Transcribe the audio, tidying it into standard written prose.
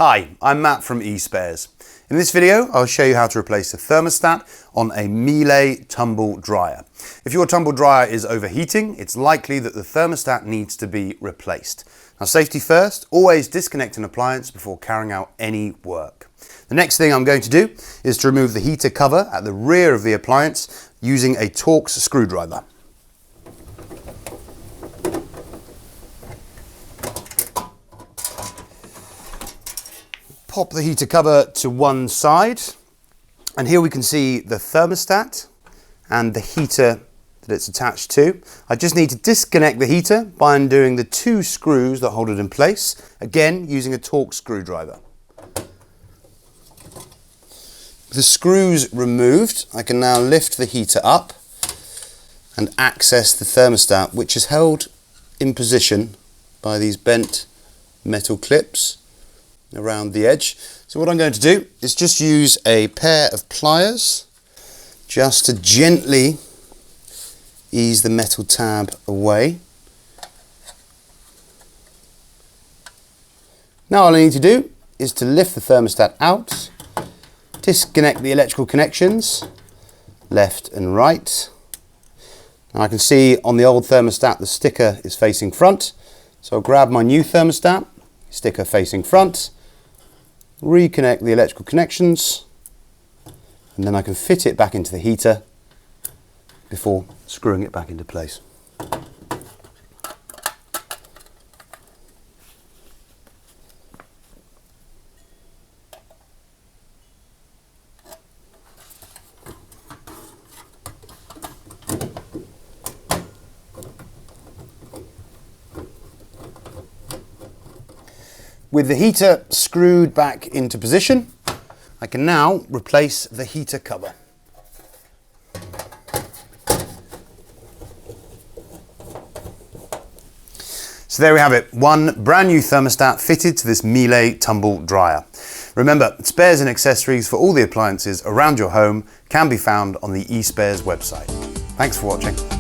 Hi, I'm Matt from eSpares. In this video, I'll show you how to replace a thermostat on a Miele Tumble dryer. If your tumble dryer is overheating, it's likely that the thermostat needs to be replaced. Now, safety first, always disconnect an appliance before carrying out any work. The next thing I'm going to do is to remove the heater cover at the rear of the appliance using a Torx screwdriver. Pop the heater cover to one side, and here we can see the thermostat and the heater that it's attached to. I just need to disconnect the heater by undoing the two screws that hold it in place, again using a Torx screwdriver. With the screws removed, I can now lift the heater up and access the thermostat, which is held in position by these bent metal clips around the edge. So what I'm going to do is just use a pair of pliers just to gently ease the metal tab away. Now all I need to do is to lift the thermostat out, disconnect the electrical connections left and right. And I can see on the old thermostat the sticker is facing front, so I'll grab my new thermostat, sticker facing front, reconnect the electrical connections, and then I can fit it back into the heater before screwing it back into place. With the heater screwed back into position, I can now replace the heater cover. So there we have it, one brand new thermostat fitted to this Miele Tumble dryer. Remember, spares and accessories for all the appliances around your home can be found on the eSpares website. Thanks for watching.